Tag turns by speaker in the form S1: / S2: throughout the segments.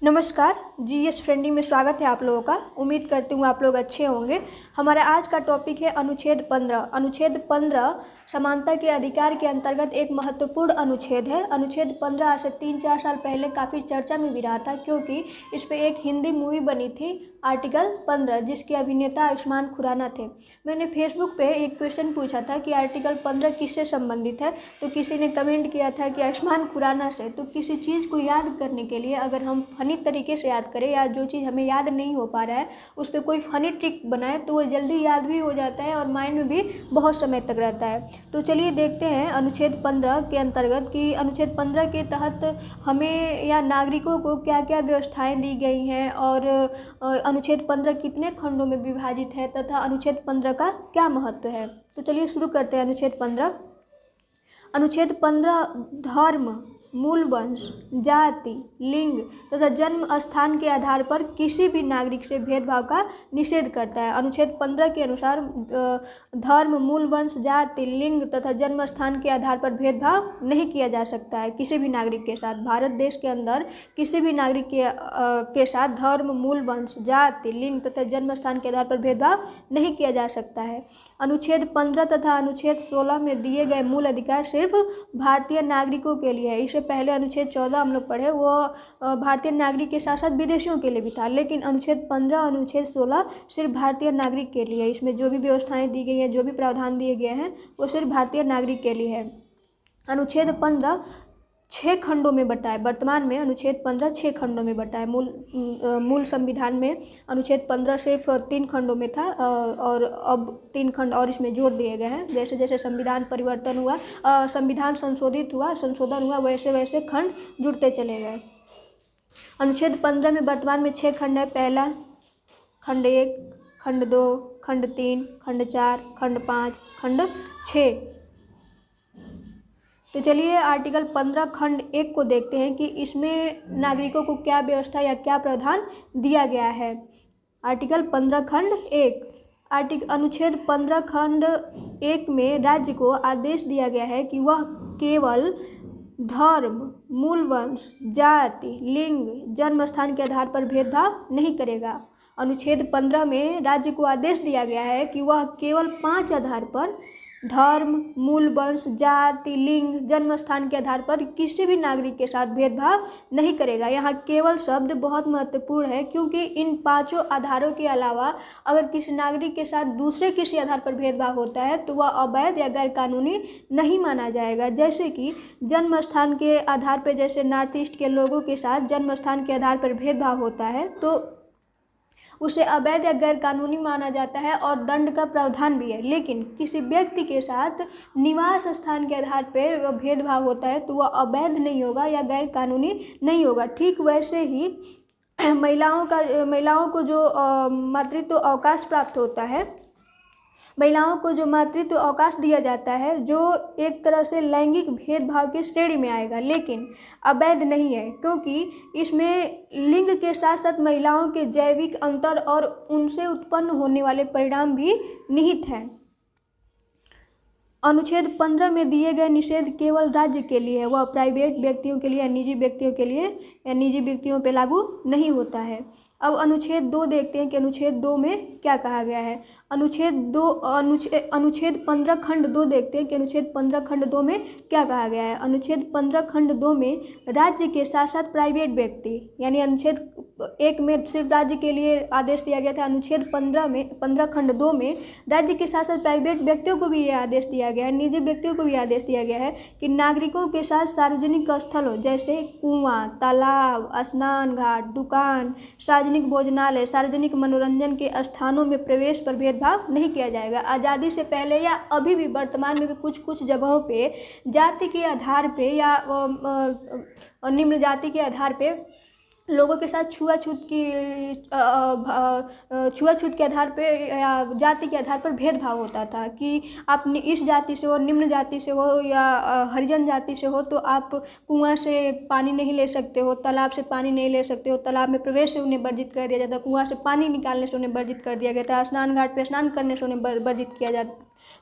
S1: नमस्कार। जीएस फ्रेंडी में स्वागत है आप लोगों का। उम्मीद करती हूँ आप लोग अच्छे होंगे। हमारा आज का टॉपिक है अनुच्छेद 15। अनुच्छेद 15 समानता के अधिकार के अंतर्गत एक महत्वपूर्ण अनुच्छेद है। अनुच्छेद 15 आज से 3-4 साल पहले काफ़ी चर्चा में भी रहा था, क्योंकि इस पे एक हिंदी मूवी बनी थी आर्टिकल 15, जिसके अभिनेता आयुष्मान खुराना थे। मैंने फेसबुक पे एक क्वेश्चन पूछा था कि आर्टिकल 15 किससे संबंधित है, तो किसी ने कमेंट किया था कि आयुष्मान खुराना से। तो किसी चीज़ को याद करने के लिए अगर हम फनी तरीके से याद करें, या जो चीज़ हमें याद नहीं हो पा रहा है उस पर कोई फनी ट्रिक बनाए, तो वो जल्दी याद भी हो जाता है और माइंड में भी बहुत समय तक रहता है। तो चलिए देखते हैं अनुच्छेद 15 के अंतर्गत कि अनुच्छेद 15 के तहत हमें या नागरिकों को क्या क्या व्यवस्थाएं दी गई हैं, और अनुच्छेद 15 कितने खंडों में विभाजित है तथा अनुच्छेद 15 का क्या महत्व है। तो चलिए शुरू करते हैं अनुच्छेद 15। अनुच्छेद 15 धर्म, मूल वंश, जाति, लिंग तथा जन्म स्थान के आधार पर किसी भी नागरिक से भेदभाव का निषेध करता है। अनुच्छेद 15 के अनुसार धर्म, मूल वंश, जाति, लिंग तथा जन्म स्थान के आधार पर भेदभाव नहीं किया जा सकता है किसी भी नागरिक के साथ। भारत देश के अंदर किसी भी नागरिक के साथ धर्म, मूल वंश, जाति, लिंग तथा जन्म स्थान के आधार पर भेदभाव नहीं किया जा सकता है। अनुच्छेद 15 तथा अनुच्छेद 16 में दिए गए मूल अधिकार सिर्फ भारतीय नागरिकों के लिए है। इससे पहले अनुच्छेद 14 हम लोग पढ़े, वो भारतीय नागरिक के साथ साथ विदेशियों के लिए भी था, लेकिन अनुच्छेद 15 अनुच्छेद 16 सिर्फ भारतीय नागरिक के लिए है। इसमें जो भी व्यवस्थाएं दी गई हैं, जो भी प्रावधान दिए गए हैं, वो सिर्फ भारतीय नागरिक के लिए है। अनुच्छेद 15 6 खंडों में बटा है। वर्तमान में अनुच्छेद 15 6 खंडों में बटा है। मूल संविधान में अनुच्छेद 15 सिर्फ 3 खंडों में था, और अब 3 खंड और इसमें जोड़ दिए गए हैं। जैसे जैसे संविधान परिवर्तन हुआ, संविधान संशोधन हुआ, वैसे वैसे खंड जुड़ते चले गए। अनुच्छेद 15 में वर्तमान में 6 खंड है। पहला खंड 1, खंड 2, खंड 3, खंड 4, खंड 5, खंड 6। तो चलिए आर्टिकल 15 खंड 1 को देखते हैं कि इसमें नागरिकों को क्या व्यवस्था या क्या प्रावधान दिया गया है। आर्टिकल 15 खंड 1 अनुच्छेद 15 खंड 1 में राज्य को आदेश दिया गया है कि वह केवल धर्म, मूल वंश, जाति, लिंग, जन्म स्थान के आधार पर भेदभाव नहीं करेगा। अनुच्छेद 15 में राज्य को आदेश दिया गया है कि वह केवल 5 आधार पर धर्म, मूल वंश, जाति, लिंग, जन्म स्थान के आधार पर किसी भी नागरिक के साथ भेदभाव नहीं करेगा। यहाँ केवल शब्द बहुत महत्वपूर्ण है, क्योंकि इन 5 आधारों के अलावा अगर किसी नागरिक के साथ दूसरे किसी आधार पर भेदभाव होता है तो वह अवैध या गैर कानूनी नहीं माना जाएगा। जैसे कि जन्म स्थान के आधार पर, जैसे नॉर्थ ईस्ट के लोगों के साथ जन्म स्थान के आधार पर भेदभाव होता है तो उसे अवैध या गैर कानूनी माना जाता है और दंड का प्रावधान भी है। लेकिन किसी व्यक्ति के साथ निवास स्थान के आधार पर भेदभाव होता है तो वह अवैध नहीं होगा या गैर कानूनी नहीं होगा। ठीक वैसे ही महिलाओं को जो मातृत्व अवकाश प्राप्त होता है, महिलाओं को जो मातृत्व अवकाश दिया जाता है, जो एक तरह से लैंगिक भेदभाव की श्रेणी में आएगा, लेकिन अवैध नहीं है, क्योंकि इसमें लिंग के साथ साथ महिलाओं के जैविक अंतर और उनसे उत्पन्न होने वाले परिणाम भी निहित हैं। अनुच्छेद 15 में दिए गए निषेध केवल राज्य के लिए है, वह प्राइवेट व्यक्तियों के लिए या निजी व्यक्तियों के लिए या निजी व्यक्तियों पर लागू नहीं होता है। अब अनुच्छेद 2 देखते हैं कि अनुच्छेद 2 में क्या कहा गया है। अनुच्छेद 15 खंड 2 देखते हैं कि अनुच्छेद 15 खंड 2 में क्या कहा गया है। अनुच्छेद 15 खंड 2 में राज्य के साथ साथ प्राइवेट व्यक्ति, यानी अनुच्छेद 1 में सिर्फ राज्य के लिए आदेश दिया गया था। अनुच्छेद 15 खंड 2 में राज्य के साथ साथ प्राइवेट व्यक्तियों को भी यह आदेश दिया गया है, निजी व्यक्तियों को भी आदेश दिया गया है कि नागरिकों के साथ सार्वजनिक स्थलों जैसे कुआं, तालाब, स्नान घाट, दुकान, सार्वजनिक भोजनालय, सार्वजनिक मनोरंजन के स्थानों में प्रवेश पर भेदभाव नहीं किया जाएगा। आज़ादी से पहले या अभी भी वर्तमान में भी कुछ जगहों पे जाति के आधार पे या निम्न जाति के आधार पे लोगों के साथ छुआछूत के आधार पे या जाति के आधार पर भेदभाव होता था कि आप इस जाति से हो, निम्न जाति से हो या हरिजन जाति से हो तो आप कुआं से पानी नहीं ले सकते हो, तालाब से पानी नहीं ले सकते हो, तालाब में प्रवेश से उन्हें वर्जित कर दिया जाता, कुआं से पानी निकालने से उन्हें वर्जित कर दिया गया था, स्नान घाट पे स्नान करने से उन्हें वर्जित किया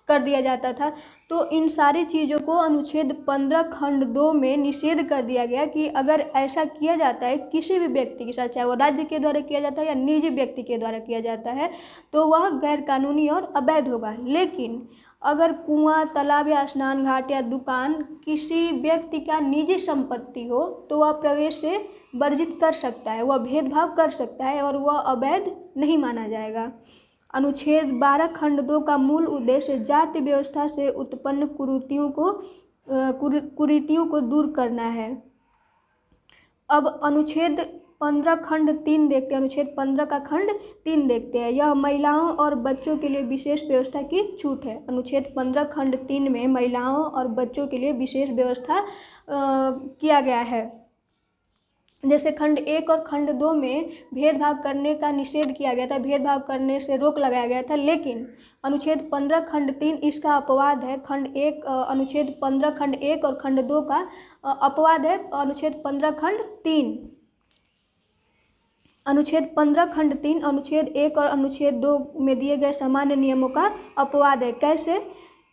S1: कर दिया जाता था। तो इन सारी चीज़ों को अनुच्छेद 15 खंड 2 में निषेध कर दिया गया कि अगर ऐसा किया जाता है किसी भी व्यक्ति के साथ, चाहे वो राज्य के द्वारा किया जाता है या निजी व्यक्ति के द्वारा किया जाता है, तो वह गैर कानूनी और अवैध होगा। लेकिन अगर कुआं, तालाब या स्नान घाट या दुकान किसी व्यक्ति का निजी संपत्ति हो तो वह प्रवेश से वर्जित कर सकता है, वह भेदभाव कर सकता है और वह अवैध नहीं माना जाएगा। अनुच्छेद 12 खंड 2 का मूल उद्देश्य जाति व्यवस्था से उत्पन्न कुरीतियों को दूर करना है। अब अनुच्छेद 15 खंड 3 देखते हैं। अनुच्छेद 15 का खंड 3 देखते हैं। यह महिलाओं और बच्चों के लिए विशेष व्यवस्था की छूट है। अनुच्छेद 15 खंड 3 में महिलाओं और बच्चों के लिए विशेष व्यवस्था किया गया है। जैसे खंड 1 और खंड 2 में भेदभाव करने का निषेध किया गया था, भेदभाव करने से रोक लगाया गया था, लेकिन अनुच्छेद 15 खंड 3 इसका अपवाद है। अनुच्छेद 15 खंड 1 और खंड 2 का अपवाद है अनुच्छेद 15 खंड 3। अनुच्छेद 15 खंड 3 अनुच्छेद 1 और अनुच्छेद 2 में दिए गए सामान्य नियमों का अपवाद है। कैसे?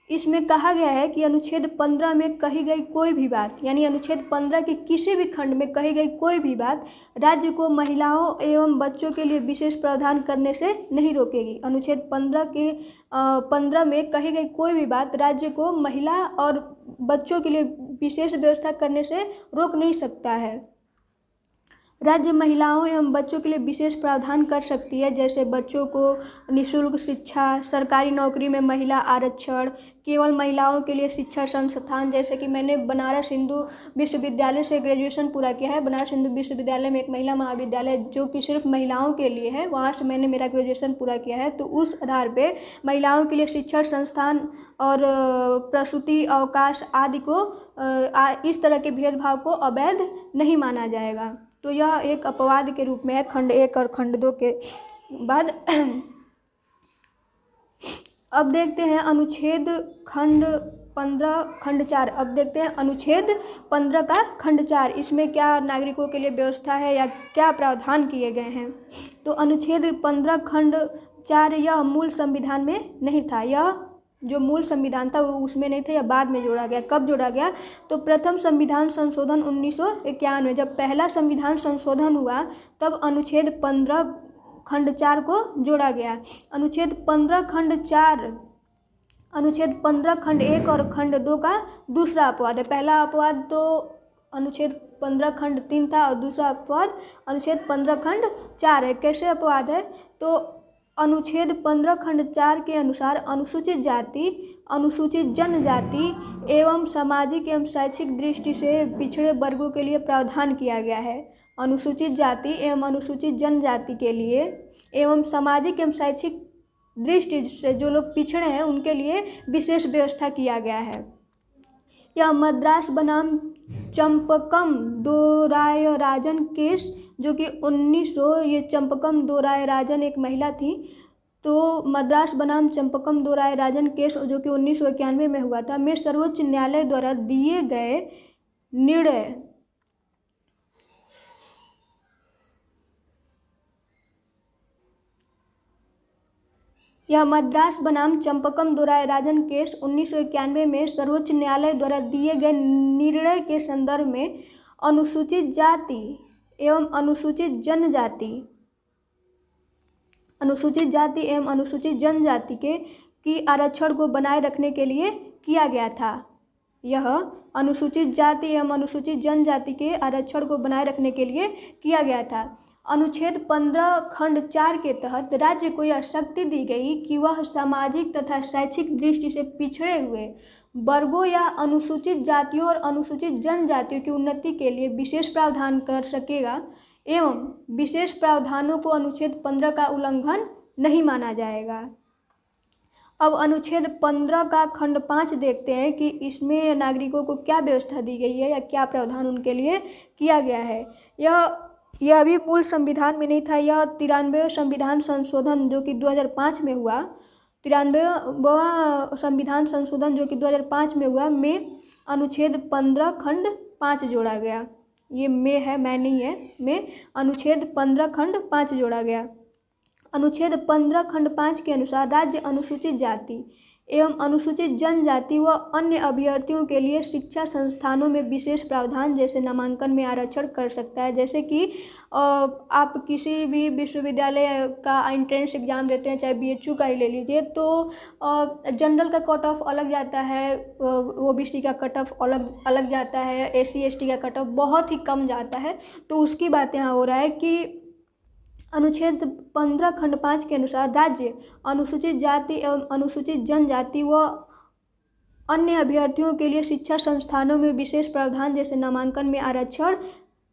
S1: इसमें कहा गया है कि अनुच्छेद 15 में कही गई कोई भी बात, यानी अनुच्छेद 15 के किसी भी खंड में कही गई कोई भी बात राज्य को महिलाओं एवं बच्चों के लिए विशेष प्रावधान करने से नहीं रोकेगी। अनुच्छेद 15 में कही गई कोई भी बात राज्य को महिला और बच्चों के लिए विशेष व्यवस्था करने से रोक नहीं सकता है। राज्य महिलाओं एवं बच्चों के लिए विशेष प्रावधान कर सकती है, जैसे बच्चों को निःशुल्क शिक्षा, सरकारी नौकरी में महिला आरक्षण, केवल महिलाओं के लिए शिक्षा संस्थान। जैसे कि मैंने बनारस हिंदू विश्वविद्यालय से ग्रेजुएशन पूरा किया है। बनारस हिंदू विश्वविद्यालय में एक महिला महाविद्यालय जो कि सिर्फ महिलाओं के लिए है, वहाँ से मैंने मेरा ग्रेजुएशन पूरा किया है। तो उस आधार पे महिलाओं के लिए शिक्षा संस्थान और प्रसूति अवकाश आदि को इस तरह के भेदभाव को अवैध नहीं माना जाएगा। तो यह एक अपवाद के रूप में है खंड 1 और खंड 2 के बाद। अब देखते हैं अनुच्छेद खंड 15 खंड 4। अब देखते हैं अनुच्छेद 15 का खंड 4, इसमें क्या नागरिकों के लिए व्यवस्था है या क्या प्रावधान किए गए हैं। तो अनुच्छेद 15 खंड 4 यह मूल संविधान में नहीं था। यह जो मूल संविधान था वो उसमें नहीं था, या बाद में जोड़ा गया। कब जोड़ा गया? तो प्रथम संविधान संशोधन 1991, जब पहला संविधान संशोधन हुआ तब अनुच्छेद 15 खंड 4 को जोड़ा गया। अनुच्छेद 15 खंड 4 अनुच्छेद 15 खंड 1 और खंड 2 का दूसरा अपवाद है। पहला अपवाद तो अनुच्छेद 15 खंड 3 था और दूसरा अपवाद अनुच्छेद 15 खंड 4 है। कैसे अपवाद है? तो अनुच्छेद 15 खंड 4 के अनुसार अनुसूचित जाति, अनुसूचित जनजाति एवं सामाजिक एवं शैक्षिक दृष्टि से पिछड़े वर्गों के लिए प्रावधान किया गया है। अनुसूचित जाति एवं अनुसूचित जनजाति के लिए एवं सामाजिक एवं शैक्षिक दृष्टि से जो लोग पिछड़े हैं उनके लिए विशेष व्यवस्था किया गया है। यह मद्रास बनाम चंपकम दोरायराजन केस जो कि 1900, ये चंपकम दोरायराजन एक महिला थी, तो मद्रास बनाम चंपकम दोरायराजन केस जो कि 1991 में हुआ था, में सर्वोच्च न्यायालय द्वारा दिए गए निर्णय यह मद्रास बनाम चंपकम दोरायराजन केस 1991 में सर्वोच्च न्यायालय द्वारा दिए गए निर्णय के संदर्भ में अनुसूचित जाति एवं अनुसूचित एवं अनुसूचित जनजाति की आरक्षण को बनाए रखने के लिए किया गया था। यह अनुसूचित जाति एवं अनुसूचित जनजाति के आरक्षण को बनाए रखने के लिए किया गया था। अनुच्छेद 15 खंड 4 के तहत राज्य को यह शक्ति दी गई कि वह सामाजिक तथा शैक्षिक दृष्टि से पिछड़े हुए वर्गों या अनुसूचित जातियों और अनुसूचित जनजातियों की उन्नति के लिए विशेष प्रावधान कर सकेगा एवं विशेष प्रावधानों को अनुच्छेद 15 का उल्लंघन नहीं माना जाएगा। अब अनुच्छेद 15 का खंड 5 देखते हैं कि इसमें नागरिकों को क्या व्यवस्था दी गई है या क्या प्रावधान उनके लिए किया गया है। यह भी मूल संविधान में नहीं था। यह 93वें संविधान संशोधन जो कि 2005 में हुआ, 93वां संविधान संशोधन जो कि 2005 में हुआ, में अनुच्छेद 15 खंड 5 जोड़ा गया। ये में है, मैं नहीं है, में अनुच्छेद 15 खंड 5 जोड़ा गया। अनुच्छेद 15 खंड 5 के अनुसार राज्य अनुसूचित जाति एवं अनुसूचित जनजाति व अन्य अभ्यर्थियों के लिए शिक्षा संस्थानों में विशेष प्रावधान जैसे नामांकन में आरक्षण कर सकता है। जैसे कि आप किसी भी विश्वविद्यालय का एंट्रेंस एग्ज़ाम देते हैं, चाहे बीएचयू का ही ले लीजिए, तो जनरल का कट ऑफ अलग जाता है, ओबीसी का कट ऑफ अलग जाता है, एससी एसटी का कट ऑफ बहुत ही कम जाता है। तो उसकी बात यहाँ हो रहा है कि अनुच्छेद 15 खंड 5 के अनुसार राज्य अनुसूचित जाति एवं अनुसूचित जनजाति व अन्य अभ्यर्थियों के लिए शिक्षा संस्थानों में विशेष प्रावधान जैसे नामांकन में आरक्षण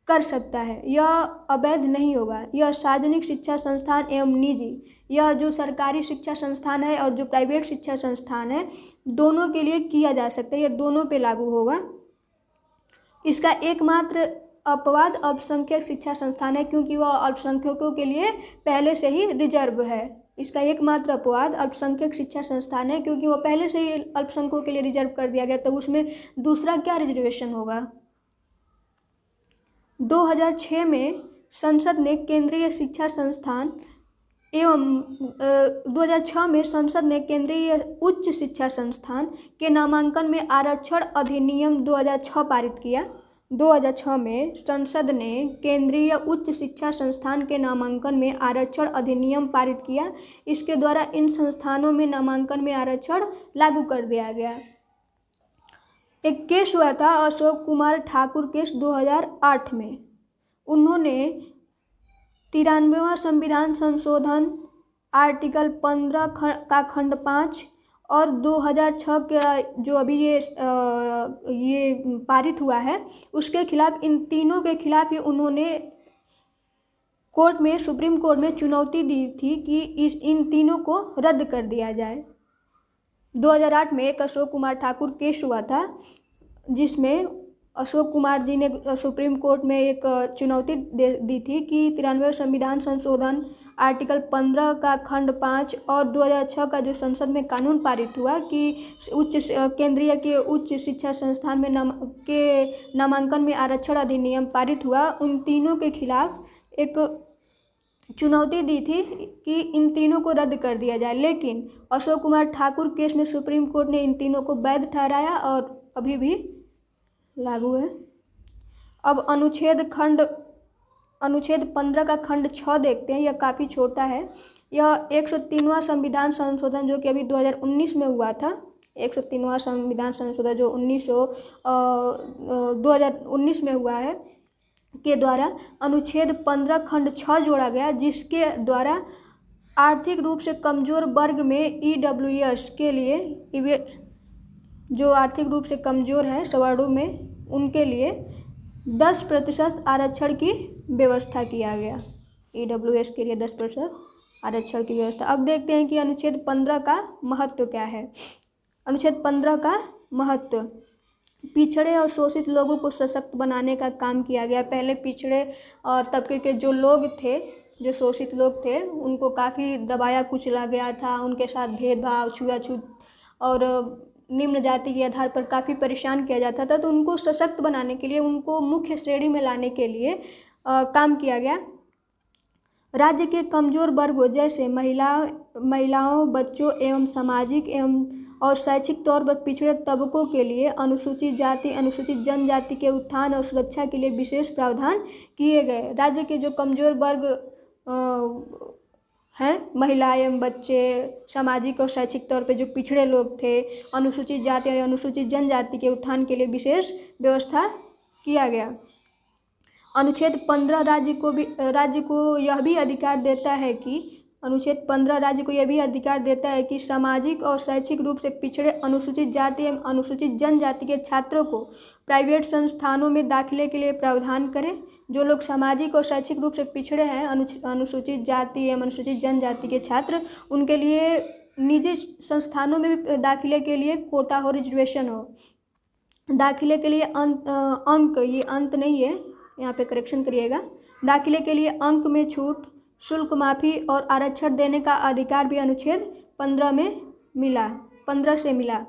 S1: कर सकता है। यह अवैध नहीं होगा। यह सार्वजनिक शिक्षा संस्थान एवं निजी, यह जो सरकारी शिक्षा संस्थान है और जो प्राइवेट शिक्षा संस्थान है, दोनों के लिए किया जा सकता है। यह दोनों पे लागू होगा। इसका एकमात्र अपवाद अल्पसंख्यक शिक्षा संस्थान है, क्योंकि वह अल्पसंख्यकों के लिए पहले से ही रिजर्व है। इसका एकमात्र अपवाद अल्पसंख्यक शिक्षा संस्थान है, क्योंकि वह पहले से ही अल्पसंख्यकों के लिए रिजर्व कर दिया गया, तो उसमें दूसरा क्या रिजर्वेशन होगा। 2006 में संसद ने केंद्रीय शिक्षा संस्थान एवं 2006 में संसद ने केंद्रीय उच्च शिक्षा संस्थान के नामांकन में आरक्षण अधिनियम 2006 पारित किया। 2006 में संसद ने केंद्रीय उच्च शिक्षा संस्थान के नामांकन में आरक्षण अधिनियम पारित किया। इसके द्वारा इन संस्थानों में नामांकन में आरक्षण लागू कर दिया गया। एक केस हुआ था अशोक कुमार ठाकुर केस 2008 में। उन्होंने 93वां संविधान संशोधन आर्टिकल 15 का खंड 5 और 2006 का जो अभी ये पारित हुआ है, उसके खिलाफ, इन तीनों के खिलाफ ही उन्होंने कोर्ट में, सुप्रीम कोर्ट में चुनौती दी थी कि इन तीनों को रद्द कर दिया जाए। 2008 में एक अशोक कुमार ठाकुर केस हुआ था, जिसमें अशोक कुमार जी ने सुप्रीम कोर्ट में एक चुनौती दी थी कि 93वें संविधान संशोधन आर्टिकल 15 का खंड 5 और 2006 का जो संसद में कानून पारित हुआ कि केंद्रीय के उच्च शिक्षा संस्थान में नामांकन में आरक्षण अधिनियम पारित हुआ, उन तीनों के खिलाफ एक चुनौती दी थी कि इन तीनों को रद्द कर दिया जाए। लेकिन अशोक कुमार ठाकुर केस में सुप्रीम कोर्ट ने इन तीनों को वैध ठहराया और अभी भी लागू है। अब अनुच्छेद 15 का खंड 6 देखते हैं। यह काफ़ी छोटा है। यह 103वां संविधान संशोधन जो कि अभी 2019 में हुआ था, 103वां संविधान संशोधन जो 2019 में हुआ है, के द्वारा अनुच्छेद 15 खंड 6 जोड़ा गया, जिसके द्वारा आर्थिक रूप से कमज़ोर वर्ग में EWS के लिए, जो आर्थिक रूप से कमज़ोर हैं सवर्णों में, उनके लिए 10% आरक्षण की व्यवस्था किया गया। EWS के लिए 10% आरक्षण की व्यवस्था। अब देखते हैं कि अनुच्छेद 15 का महत्व क्या है। अनुच्छेद 15 का महत्व, पिछड़े और शोषित लोगों को सशक्त बनाने का काम किया गया। पहले पिछड़े तबके के जो लोग थे, जो शोषित लोग थे, उनको काफ़ी दबाया कुचला गया था, उनके साथ भेदभाव, छुआछूत और निम्न जाति के आधार पर काफ़ी परेशान किया जाता था। तो उनको सशक्त बनाने के लिए, उनको मुख्य श्रेणी में लाने के लिए काम किया गया। राज्य के कमज़ोर वर्गों जैसे महिलाओं, बच्चों एवं सामाजिक एवं और शैक्षिक तौर पर पिछड़े तबकों के लिए अनुसूचित जाति, अनुसूचित जनजाति के उत्थान और सुरक्षा के लिए विशेष प्रावधान किए गए। राज्य के जो कमज़ोर वर्ग हैं, महिलाएं एवं बच्चे, सामाजिक और शैक्षिक तौर पे जो पिछड़े लोग थे, अनुसूचित जाति और अनुसूचित जनजाति के उत्थान के लिए विशेष व्यवस्था किया गया। अनुच्छेद 15 राज्य को यह भी अधिकार देता है कि अनुच्छेद 15 राज्य को यह भी अधिकार देता है कि सामाजिक और शैक्षिक रूप से पिछड़े अनुसूचित जाति एवं अनुसूचित जनजाति के छात्रों को प्राइवेट संस्थानों में दाखिले के लिए प्रावधान करें। जो लोग सामाजिक और शैक्षिक रूप से पिछड़े हैं, अनुसूचित जाति एवं अनुसूचित जनजाति के छात्र, उनके लिए निजी संस्थानों में भी दाखिले के लिए कोटा हो, रिजर्वेशन हो। दाखिले के लिए अंक, ये अंत नहीं है, यहाँ पे करेक्शन करिएगा। दाखिले के लिए अंक में छूट, शुल्क माफ़ी और आरक्षण देने का अधिकार भी अनुच्छेद 15 में मिला, 15 से मिला।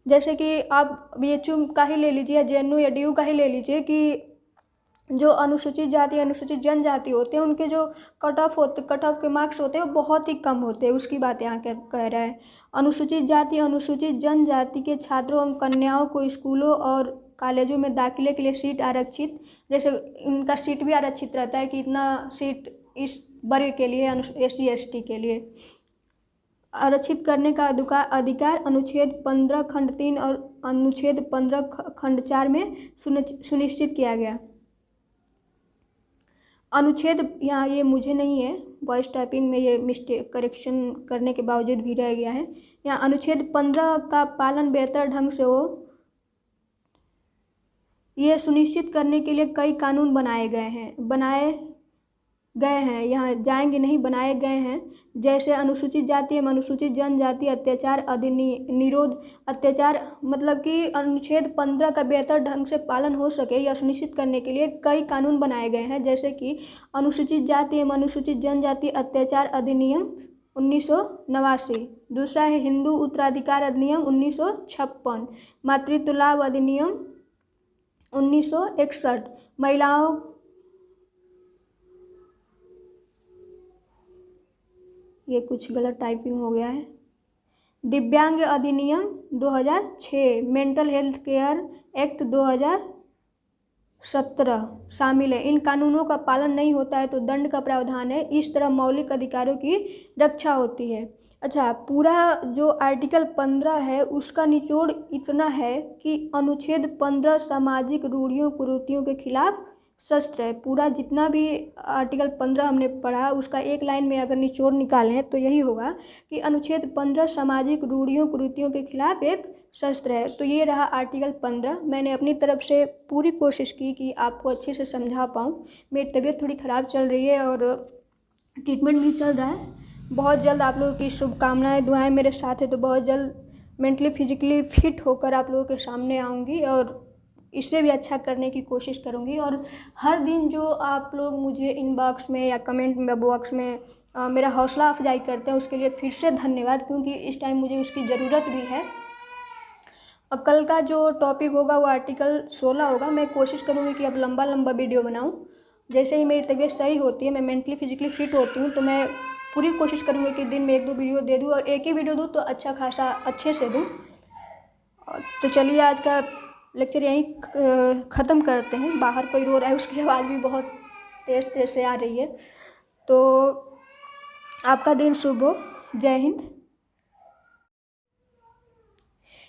S1: जैसे कि आप BHU का ही ले लीजिए, JNU या DU का ही ले लीजिए कि जो अनुसूचित जाति अनुसूचित जनजाति होते हैं उनके जो कट ऑफ के मार्क्स होते हैं वो बहुत ही कम होते हैं, उसकी बात यहाँ कह रहा है। अनुसूचित जाति अनुसूचित जनजाति के छात्रों एवं कन्याओं को स्कूलों और कॉलेजों में दाखिले के लिए सीट आरक्षित, जैसे इनका सीट भी आरक्षित रहता है कि इतना सीट इस वर्ग के लिए, SC ST के लिए आरक्षित करने का अधिकार अनुच्छेद 15 खंड 3 और अनुच्छेद 15 खंड 4 में सुनिश्चित किया गया। अनुच्छेद, यहाँ ये मुझे नहीं है, वॉइस टाइपिंग में ये मिस्टेक करेक्शन करने के बावजूद भी रह गया है। यहाँ अनुच्छेद 15 का पालन बेहतर ढंग से हो, ये सुनिश्चित करने के लिए कई कानून बनाए गए हैं, यहाँ जाएंगे नहीं, बनाए गए हैं। जैसे अनुसूचित जाति एवं अनुसूचित जनजाति अत्याचार निरोध, अत्याचार मतलब कि अनुच्छेद 15 का बेहतर ढंग से पालन हो सके या सुनिश्चित करने के लिए कई कानून बनाए गए हैं, जैसे कि अनुसूचित जाति एवं अनुसूचित जनजाति अत्याचार अधिनियम 1989, दूसरा है हिंदू उत्तराधिकार अधिनियम 1956, मातृत्व लाभ अधिनियम 1961, महिलाओं ये कुछ गलत टाइपिंग हो गया है, दिव्यांग अधिनियम 2006, मेंटल हेल्थ केयर एक्ट 2017 शामिल है। इन कानूनों का पालन नहीं होता है तो दंड का प्रावधान है। इस तरह मौलिक अधिकारों की रक्षा होती है। अच्छा, पूरा जो आर्टिकल 15 है उसका निचोड़ इतना है कि अनुच्छेद 15 सामाजिक रूढ़ियों कुरीतियों के खिलाफ शस्त्र है। पूरा जितना भी आर्टिकल 15 हमने पढ़ा उसका एक लाइन में अगर निचोड़ निकालें तो यही होगा कि अनुच्छेद 15 सामाजिक रूढ़ियों कुरीतियों के खिलाफ एक शस्त्र है। तो ये रहा आर्टिकल 15। मैंने अपनी तरफ से पूरी कोशिश की कि आपको अच्छे से समझा पाऊँ। मेरी तबीयत थोड़ी ख़राब चल रही है और ट्रीटमेंट भी चल रहा है। बहुत जल्द आप लोगों की शुभकामनाएँ दुआएँ मेरे साथ है, तो बहुत जल्द मेंटली फिजिकली फिट होकर आप लोगों के सामने आऊँगी और इससे भी अच्छा करने की कोशिश करूँगी। और हर दिन जो आप लोग मुझे इनबॉक्स में या कमेंट में बॉक्स में मेरा हौसला अफजाई करते हैं उसके लिए फिर से धन्यवाद, क्योंकि इस टाइम मुझे उसकी ज़रूरत भी है। अब कल का जो टॉपिक होगा वो आर्टिकल 16 होगा। मैं कोशिश करूँगी कि अब लंबा वीडियो बनाऊँ। जैसे ही मेरी तबीयत सही होती है, मैं मेंटली फिजिकली फिट होती हूँ, तो मैं पूरी कोशिश करूँगी कि दिन में 1-2 वीडियो दे दूँ, और एक ही वीडियो दूँ तो अच्छा खासा अच्छे से दूँ। तो चलिए आज का लेक्चर यहीं ख़त्म करते हैं। बाहर कोई रो रहा है, उसकी आवाज़ भी बहुत तेज़ से आ रही है। तो आपका दिन शुभ हो। जय हिंद।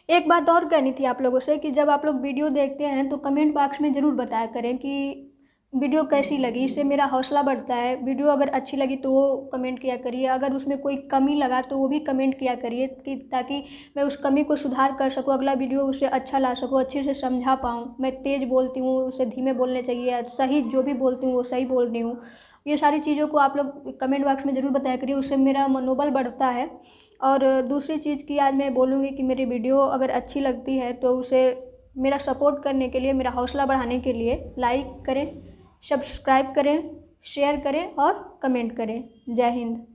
S1: एक बात और कहनी थी आप लोगों से कि जब आप लोग वीडियो देखते हैं तो कमेंट बॉक्स में ज़रूर बताया करें कि वीडियो कैसी लगी। इससे मेरा हौसला बढ़ता है। वीडियो अगर अच्छी लगी तो वो कमेंट किया करिए, अगर उसमें कोई कमी लगा तो वो भी कमेंट किया करिए कि ताकि मैं उस कमी को सुधार कर सकूं, अगला वीडियो उससे अच्छा ला सकूं, अच्छे से समझा पाऊँ। मैं तेज़ बोलती हूँ, उसे धीमे बोलने चाहिए, सही जो भी बोलती हूँ वो सही बोल रही हूँ। ये सारी चीज़ों को आप लोग कमेंट बॉक्स में ज़रूर बताया करिए, उससे मेरा मनोबल बढ़ता है। और दूसरी चीज़ की आज मैं बोलूँगी कि मेरी वीडियो अगर अच्छी लगती है तो उसे मेरा सपोर्ट करने के लिए, मेरा हौसला बढ़ाने के लिए लाइक करें, सब्सक्राइब करें, शेयर करें और कमेंट करें। जय हिंद।